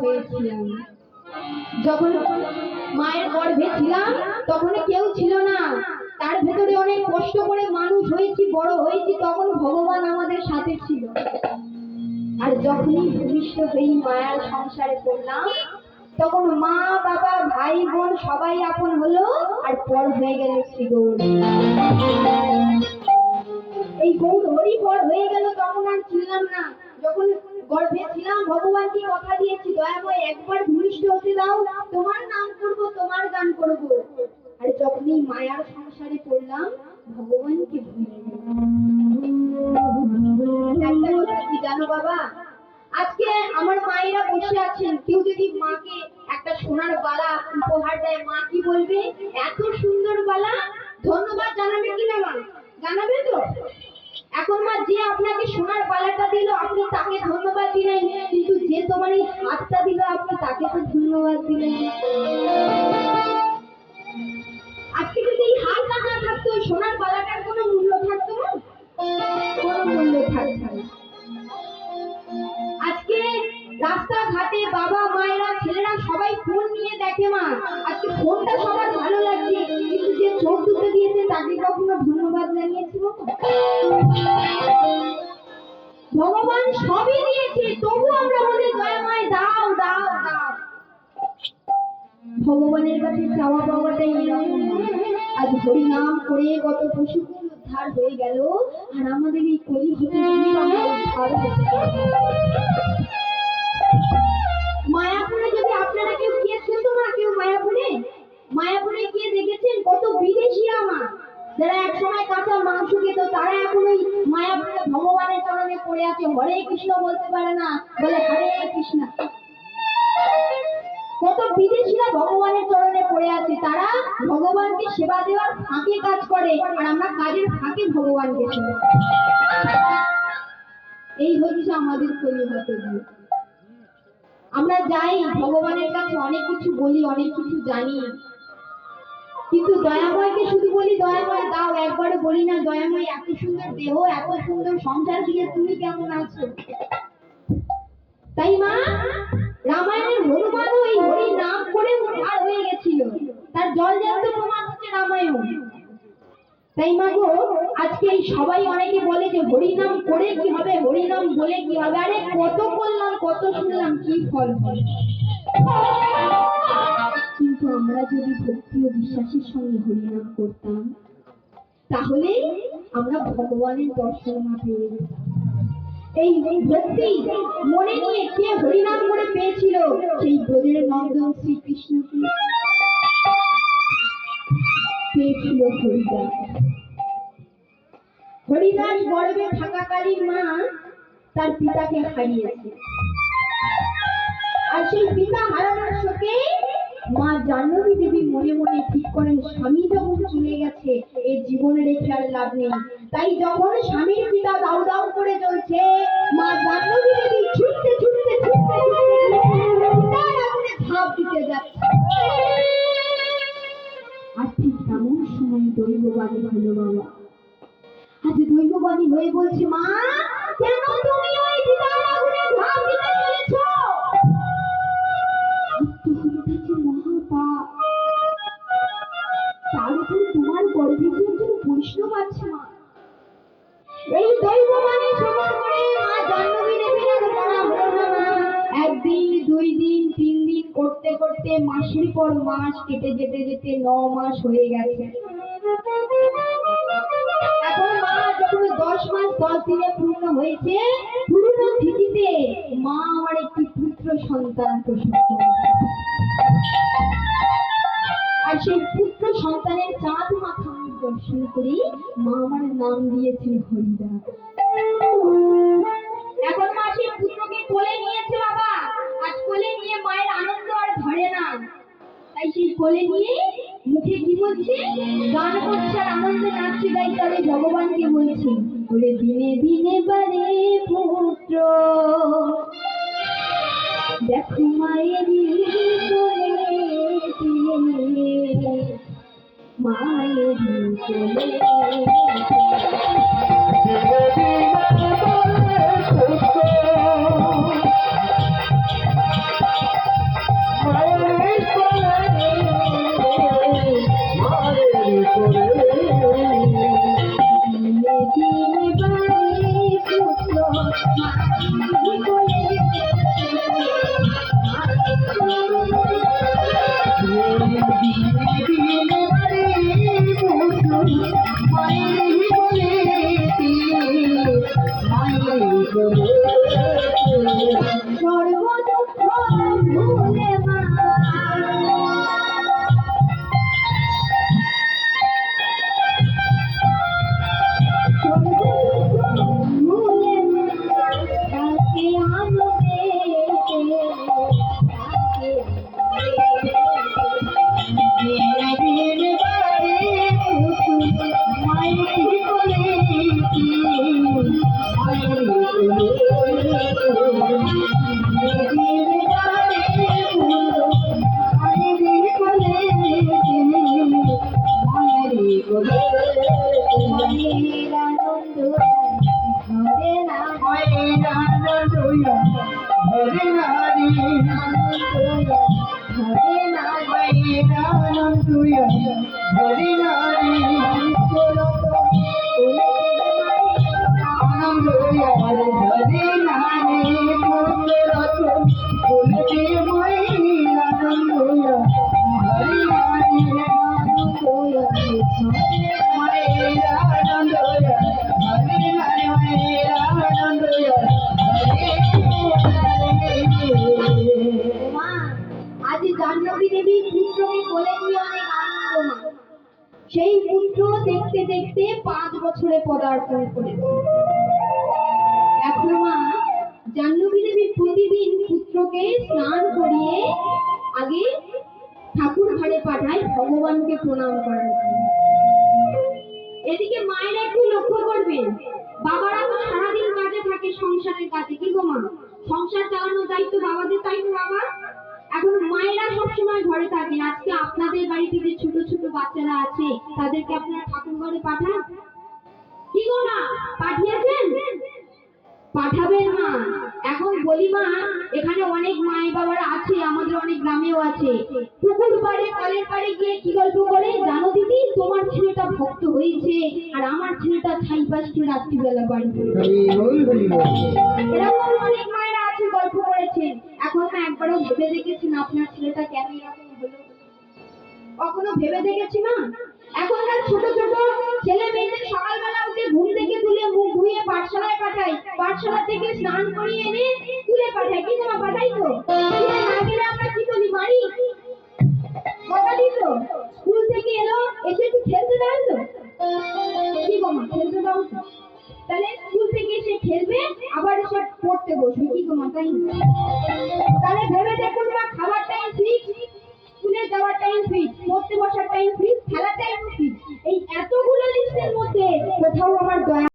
হয়েছিলাম। যখন মায়ের গর্ভে ছিলাম তখন কেউ ছিল না, তার ভেতরে অনেক কষ্ট করে মানুষ হয়েছি, বড় হয়েছি, তখন ভগবান আমাদের সাথে ছিল। আর যখনই ভূমিষ্ঠ হয়ে মায়ার সংসারে পড়লাম তখন মা বাবা ভাই বোন সবাই আপন হলো, আর পর হয়ে গেল শ্রী গৌর। এই গৌর হরি পর হয়ে গেল, তখন আর ছিলাম না। যখন গর্ভে ছিলাম ভগবানকে কথা দিয়েছি, দয়াময় একবার ভূমিষ্ঠ হতে দাও, তোমার নাম করব, তোমার গান করব। আর যখনই মায়ার সংসারে পড়লাম ভগবানকে ভুলে গেলাম। একটা কথা কি জানো বাবা, আজকে আমার মায়েরা বসে আছেন, কেউ যদি মাকে একটা সোনার বালা উপহার দেয়, মা কি বলবে? এত সুন্দর বালা, ধন্যবাদ জানাবে কি না? মা জানাবে তো? এখন মা যে আপনাকে সোনার বালাটা দিল আপনি তাকে ধন্যবাদ দিলেন, কিন্তু যে তোমার এই হাতটা দিল আপনি তাকে তো ধন্যবাদ দিলেন। আজকে যদি এই হাতটা না থাকতো, সোনার বালাটার কোনো মূল্য থাকতো না? কোনো মূল্য থাকতো না। আজকে রাস্তাঘাটে বাবা মায়েরা ছেলেরা সবাই ফোন নিয়ে দেখে মা, আজকে ফোনটা সবার ভালো লাগছে, কিন্তু যে চোখ দুটো দিয়েছে তাকে কখনো ধন্যবাদ জানিয়েছিল? ভগবান সবই দিয়েছে, তবু আমরা বলি দয়াময় দাও দাও দাও। ভগবানের কাছে চাওয়া পাওয়াটাই এরকম। আজ হরি নাম করে কত পশুকুল উদ্ধার হয়ে গেল, আর আমাদের এই কলি হতে উদ্ধার হতে। মায়াপুরে যদি আপনারা কেউ গিয়েছেন তো না, কেউ মায়াপুরে মায়াপুরে গিয়ে দেখেছেন কত বিদেশিরা মা, যারা এক সময় কাঁচা মাংস খেত, তারা এখন ওই মায়াপুরে ভগবানের চরণে পড়ে আছে, হরে কৃষ্ণ বলতে পারে না, বলে হরে কৃষ্ণ। কত বিদেশিরা ভগবানের চরণে পড়ে আছে, তারা ভগবানকে সেবা দেওয়ার ফাঁকে কাজ করে, আর আমরা কাজের ফাঁকে ভগবানকে সেবা। এই হচ্ছে আমাদের কলিহত দিয়ে। আমরা যাই ভগবানের কাছে, অনেক কিছু বলি, অনেক কিছু জানি, কিন্তু দয়াময়কে শুধু বলি দয়াময় দাও, একবারও বলি না দয়াময় এত সুন্দর দেহ, এত সুন্দর সংসার দিয়ে তুমি কেমন আছো? তাই মা রামায়ণের হনুমানও এই হরি নাম করে উদ্ধার হয়ে গেছিল, তার জলজান্ত প্রমাণ হচ্ছে রামায়ণ। তাই মা গো, আজকে এই সবাই অনেকে বলে যে হরি নাম করে কি হবে, হরি নাম বলে কি হবে? আরে কত করলাম, কত শুনলাম, কি ফল হয়? কিন্তু আমরা যদি ভক্তি ও বিশ্বাসের সঙ্গে হরিনাম করতাম, তাহলে আমরা ভগবানের দর্শন না পেয়ে যেতাম। এই ভক্তি মনে নিয়ে কে হরিনাম করে পেয়েছিল? সেই ব্রজের নন্দন শ্রীকৃষ্ণকে পেয়েছিল হরিদাস। হরিদাস গর্ভে থাকাকালীন মা তার পিতাকে হারিয়েছে, আর সেই পিতা হারানোর শোকে মা জাহ্নবী দেবী মনে মনে ঠিক করেন, স্বামী যখন চলে গেছে এই জীবনে রেখে আর লাভ নেই। তাই যখন স্বামীর পিতা দাউ দাউ করে চলছে, মা জাহ্নবী দেবী ছুটতে ছুটতে ছুটতে পিতার আগুনে ঝাঁপ দিতে যাচ্ছে। আর ঠিক তেমন সময় দৈববাণী হলো বাবা। আজ দৈববাণী হয়ে বলছে, মা কেন তুমি ওই পিতার আগুনে ঝাঁপ দিতে চলেছো? তার উপর তোমার গর্ভে যে একজন বৈষ্ণব আছে মা। এই দৈববাণী শ্রবণ করে মা জাহ্নবী দেবীর আর মরা হলো না মা। একদিন, 2 দিন, 3 দিন করতে করতে মাসের পর মাস কেটে যেতে যেতে 9 মাস হয়ে গেছে। এখন মা যখন 10 মাস 10 দিনে পূর্ণ হয়েছে, পূর্ণ তিথিতে মা আমার একটি পুত্র সন্তান প্রসব করেছে। আর সেই পুত্র সন্তানের চাঁদ মাথা দর্শন করি মা আমার নাম দিয়েছে হরিদাস। এখন মা সেই পুত্রকে কোলে নিয়েছে বাবা। আজ কোলে নিয়ে মায়ের আনন্দ আর ধরে না, তাই সেই কোলে নিয়ে মুখে কি বলছে? গান করছে আর আনন্দে নাচছে, তাই তবে ভগবানকে বলছে, ওরে দিনে দিনে বাড়ে পুত্র, দেখো মায়ের কোলে মায়ের কোলে। হরে না মায়ের আনন্দ হরি নারী আনন্দ হরি নারী পুত্ররত বলতে মায়ের আনন্দ হরি নারী মায়ের আনন্দ হরি নারী মায়ের আনন্দ মা, আজ জাহ্নবী দেবী পুত্রকে কোলে নিয়ে অনেক আনন্দ মা। সেই পুত্র দেখতে দেখতে 5 বছরে পদার্পণ করেছে। এখন মা, জাহ্নবী দেবী প্রতিদিন পুত্রকে স্নান করিয়ে আগে ঠাকুর ঘরে পাঠায় ভগবানকে প্রণাম করার জন্য। এদিকে মায়েরা একটু লক্ষ্য করবেন, বাবারা তো সারাদিন কাজে থাকে, সংসারের কাজে, কি গো মা, সংসার চালানোর দায়িত্ব বাবাদের, তাই তো বাবা? এখন মায়েরা সবসময় ঘরে থাকেন। আজকে আপনাদের বাড়িতে যে ছোট ছোট বাচ্চারা আছে তাদেরকে আপনারা ঠাকুর ঘরে পাঠান, কি গো মা, পাঠিয়েছেন? পাঠাবেন মা। এখন বলি মা, এখানে অনেক মাই বাবারা আছে, আমাদের অনেক গ্রামেও আছে, পুকুর পাড়ে কলের পাড়ে গিয়ে কি গল্প করে জানো দিদি, তোমার ছেলেটা ভক্ত হয়েছে আর আমার ছেলেটা ছাই পাশে রাত্রিবেলা বাড়ি ফিরে। এরকম অনেক মায়েরা আছে, গল্প করেছেন। এখন না একবারও ভেবে দেখেছেন আপনার ছেলেটা কেন এরকম হলো? কখনো ভেবে দেখেছি মা? এখনকার ছোট ছোট ছেলে মেয়েদের সকালবেলা উঠে ঘুম থেকে তুলে মুখ ধুয়ে পাঠশালায় পাঠাই, পাঠশালা থেকে স্নান করিয়ে এনে স্কুলে পাঠাই, কি জামা পাঠাই তো? না গেলে আমরা কি করি, মারি, বকা দিই তো। স্কুল থেকে এলো, এসে একটু খেলতে দাও তো, কি গো মা, খেলতে দাও তো। তাহলে স্কুল থেকে এসে খেলবে, আবার এসে পড়তে বসবে, কি গো মা, তাই না? তাহলে ভেবে দেখুন মা, খাবার টাইম ফিক্স, স্কুলে যাওয়ার টাইম ফিক্স, পড়তে বসার টাইম ফিক্স, খেলার টাইম ফিক্স, এই এতগুলো লিস্টের মধ্যে কোথাও আমার দয়া